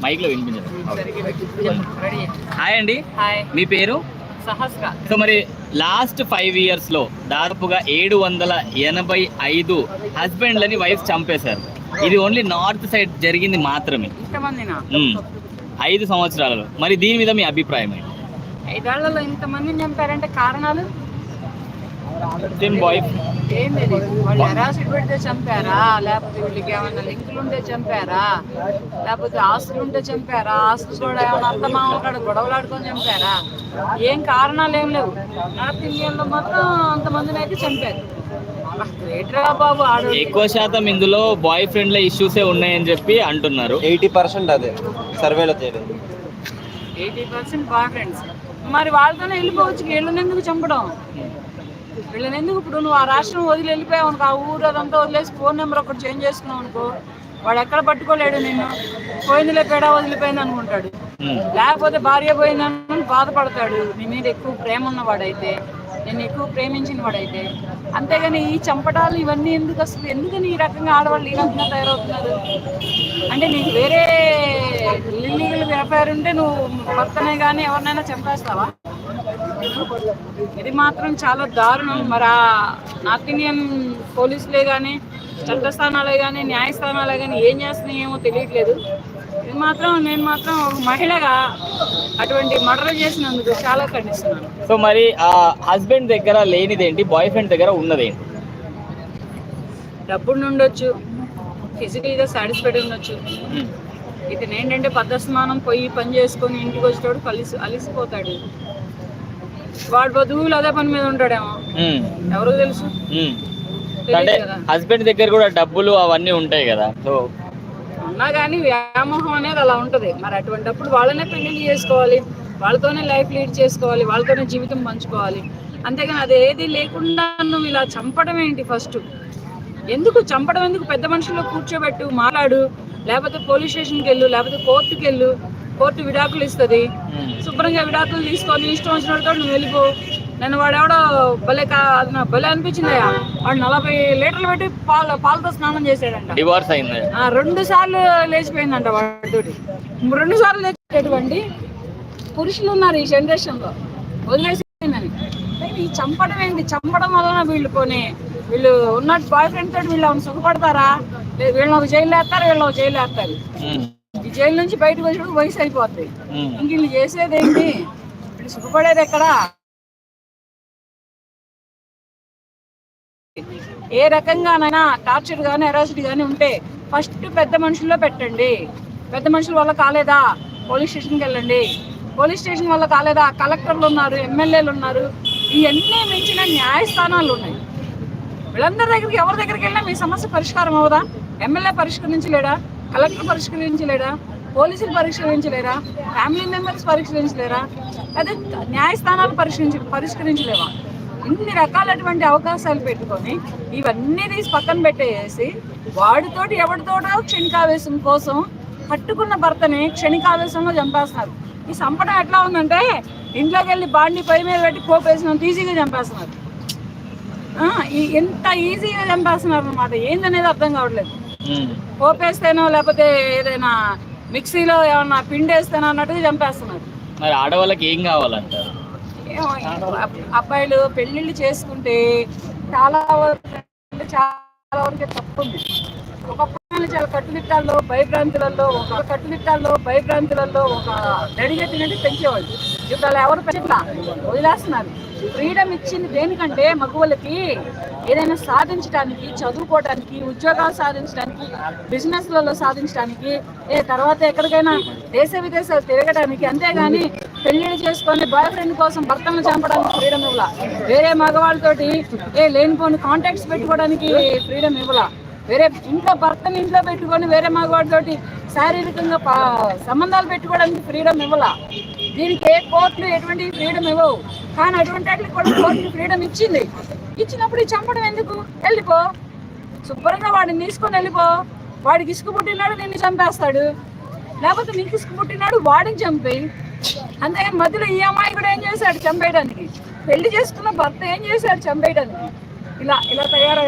Mic లో వినిపించదు. Hi అండి, మీ పేరు? సహస్ర. సో మరి లాస్ట్ 5 years లో దాదాపుగా 785 హస్బెండ్లని వైఫ్ చంపేశారు. ఇది ఓన్లీ నార్త్ సైడ్ జరిగింది మాత్రమే. 5 సంవత్సరాలలో. మరి దీని మీద మీ అభిప్రాయం ఏంటి? 5 ఏళ్లలో ఇంతమందిని చంపారంటే కారణాలు ఏం లేదు. వాళ్ళు హెరాసిడ్ పెడితే చంపారా, లేకపోతే వీళ్ళకి ఏమైనా లింకులు ఉంటే చంపారా, లేకపోతే ఆస్తులు ఉంటే చంపారా, ఆస్తులు కూడా ఏమైనా అత్తమామ కాడ గొడవలాడుకొని చంపారా, ఏం కారణాలు ఏం లేవు. నార్త్ ఇండియన్లో మాత్రం అంతమందిని అయితే చంపారు. బాబు ఎక్కువ శాతం ఇందులో బాయ్ ఫ్రెండ్ల ఇష్యూసే ఉన్నాయని చెప్పి అంటున్నారు. 80% అదే సర్వేలో తేలేదు. 80% బాయ్ ఫ్రెండ్స్. మరి వాళ్ళతోనే వెళ్ళిపోవచ్చు. వీళ్ళని ఎందుకు చంపడం? వీళ్ళని ఎందుకు? ఇప్పుడు నువ్వు ఆ రాష్ట్రం వదిలి వెళ్ళిపోయావు అనుకో, ఆ ఊరు అదంతా వదిలేసి ఫోన్ నెంబర్ ఒకటి చేంజ్ చేసుకున్నావు అనుకో, వాడు ఎక్కడ పట్టుకోలేడు నిన్ను. పోయిందిలే పేడ వదిలిపోయింది అనుకుంటాడు. లేకపోతే భార్య పోయిందని బాధపడతాడు. నీ మీద ఎక్కువ ప్రేమ ఉన్నవాడైతే, నేను ఎక్కువ ప్రేమించిన వాడైతే. అంతేగాని ఈ చంపటాలు ఇవన్నీ ఎందుకు? అసలు ఎందుకని ఈ రకంగా ఆడవాళ్ళు ఈ రకంగా తయారవుతున్నారు? అంటే నీకు వేరే ఇల్లీగల్ వ్యాపారం ఉంటే నువ్వు భర్తనే కానీ ఎవరినైనా చంపేస్తావా? ఇది మాత్రం చాలా దారుణం. మరి ఆ నార్త్ ఇండియన్ పోలీసులే కానీ, చట్టస్థానాలే కానీ, న్యాయస్థానాలే కానీ ఏం చేస్తున్నాయేమో తెలియట్లేదు. ఇది మాత్రం నేను మాత్రం ఒక మహిళగా అటువంటి మర్డర్ చేసినందుకు చాలా ఖండిస్తున్నాను. సో మరి ఆ హస్బెండ్ దగ్గర లేనిదేంటి, బాయ్ ఫ్రెండ్ దగ్గర ఉన్నదేంటి? డబ్బులు ఉండొచ్చు, ఫిజికల్గా సాటిస్ఫైడ్ ఉండొచ్చు. ఇతను ఏంటంటే పద్ధతిమానం పోయి పని చేసుకొని ఇంటికి వచ్చేటప్పుడు అలిసిపోతాడు. వాడు బదువులు అదే పని మీద ఉంటాడేమో, ఎవరికి తెలుసు. అంటే హస్బెండ్ దగ్గర కూడా డబ్బులు అవన్నీ ఉంటాయి కదా, సో ఉన్నా కానీ వ్యామోహం అనేది అలా ఉంటుంది. మరి అటువంటిప్పుడు వాళ్ళనే పెళ్లి చేసుకోవాలి, వాళ్ళతోనే లైఫ్ లీడ్ చేసుకోవాలి, వాళ్ళతోనే జీవితం పంచుకోవాలి. అంతేగాని అది ఏది లేకుండా నువ్వు ఇలా చంపడం ఏంటి? ఫస్ట్ ఎందుకు చంపడం? ఎందుకు? పెద్ద మనుషుల్లో కూర్చోబెట్టు, మాట్లాడు, లేకపోతే పోలీస్ స్టేషన్కి వెళ్ళు, లేకపోతే కోర్టుకి వెళ్ళు. కోర్టు విడాకులు ఇస్తుంది. శుభ్రంగా విడాకులు తీసుకొని ఇష్టం వచ్చినట్టు నువ్వు వెళ్ళిపో. నేను వాడెవడో భలే అనిపించిందయ్యా, వాడు 40 లీటర్లు పెట్టి పాలతో స్నానం చేసాడంట. 2 సార్లు లేచిపోయిందంట వాడితోటి. 2 సార్లు లేచేటువంటి పురుషులు ఉన్నారు ఈ జనరేషన్లో. వదిలేసిందని ఈ చంపడం ఏంటి? చంపడం వలన వీళ్ళు ఉన్నట్టు బాయ్ ఫ్రెండ్ తోటి వీళ్ళు సుఖపడతారా? వీళ్ళని ఒక జైలు వేస్తారు, వీళ్ళని ఒక జైలు వేస్తారు. ఈ జైలు నుంచి బయటకు వచ్చినప్పుడు వయసు అయిపోద్ది. ఇంక వీళ్ళు చేసేది ఏంటి? వీళ్ళు సుఖపడేది ఎక్కడ? ఏ రకంగానైనా టార్చర్ కానీ అరెస్ట్ కానీ ఉంటే ఫస్ట్ పెద్ద మనుషుల్లో పెట్టండి. పెద్ద మనుషుల వల్ల కాలేదా, పోలీస్ స్టేషన్కి వెళ్ళండి. పోలీస్ స్టేషన్ వల్ల కాలేదా, కలెక్టర్లు ఉన్నారు, ఎమ్మెల్యేలు ఉన్నారు, ఇవన్నీ మించిన న్యాయస్థానాలు ఉన్నాయి. వీళ్ళందరి దగ్గరికి ఎవరి దగ్గరికి వెళ్ళినా మీ సమస్య పరిష్కారం అవుదా? ఎమ్మెల్యే పరిష్కరించలేడా? కలెక్టర్ పరిష్కరించలేడా? పోలీసులు పరిష్కరించలేరా? Family members పరిష్కరించలేరా? అదే న్యాయస్థానాలు పరిష్కరించలేవా? ఇన్ని రకాలటువంటి అవకాశాలు పెట్టుకొని ఇవన్నీ తీసి పక్కన పెట్టేసి వాడితోటి ఎవరితోటో క్షణికావేశం కోసం కట్టుకున్న భర్తని క్షణికావేశంలో చంపేస్తున్నారు. ఈ చంపడం ఎట్లా ఉందంటే ఇంట్లోకి వెళ్ళి బాండి పై మీద పెట్టి పోపేసినంత ఈజీగా చంపేస్తున్నారు. ఎంత ఈజీగా చంపేస్తున్నారు అన్నమాట. ఏందనేది అర్థం కావట్లేదు. పోపేస్తేనో లేకపోతే ఏదైనా మిక్సీలో ఏమన్నా పిండేస్తేనో అన్నట్టుగా చంపేస్తున్నారు. మరి ఆడవాళ్ళకి ఏం కావాలంటారు? అబ్బాయిలు పెళ్లిళ్ళు చేసుకుంటే చాలా వరకు తప్పుంది. ఒకప్పుడు చాలా కట్టుదిట్టాల్లో భయభ్రాంతులలో ఒక నడిగట్టినట్టు పెంచేవాళ్ళు. ఇప్పుడు అలా ఎవరు పెంచట్లా, వదిలేస్తున్నారు. ఫ్రీడమ్ ఇచ్చింది దేనికంటే మగవాళ్ళకి ఏదైనా సాధించడానికి, చదువుకోవడానికి, ఉద్యోగాలు సాధించడానికి, బిజినెస్లలో సాధించడానికి, తర్వాత ఎక్కడికైనా దేశ విదేశాలు తిరగడానికి. అంతేగాని పెళ్లిళ్ళు చేసుకొని బాయ్ ఫ్రెండ్ కోసం భర్తను చంపడానికి ఫ్రీడమ్ ఇవ్వాల. వేరే మగవాళ్ళతోటి లేనిపోని కాంటాక్ట్స్ పెట్టుకోవడానికి ఫ్రీడమ్ ఇవ్వాల. వేరే భర్తని ఇంట్లో పెట్టుకొని వేరే మగవాడితోటి శారీరకంగా సంబంధాలు పెట్టుకోవడానికి ఫ్రీడమ్ ఇవ్వాల. దీనికి ఏ కోర్టులు ఎటువంటి ఫ్రీడమ్ ఇవ్వవు. కానీ అటువంటి వాటికి కూడా కోర్టు ఫ్రీడమ్ ఇచ్చినప్పుడు చంపడం ఎందుకు? వెళ్ళిపో, శుభ్రంగా వాడిని తీసుకొని వెళ్ళిపో. వాడికి ఇసుకు పుట్టినాడు, నిన్ను చంపేస్తాడు. లేకపోతే నీకు ఇసుకు పుట్టినాడు, వాడిని చంపేయి. అంతేగాని మధ్యలో ఈ అమ్మాయి కూడా ఏం చేశాడు చంపేయడానికి? పెళ్లి చేసుకున్న భర్త ఏం చేశాడు చంపేయడానికి? ఇలా తయారయ్యారు.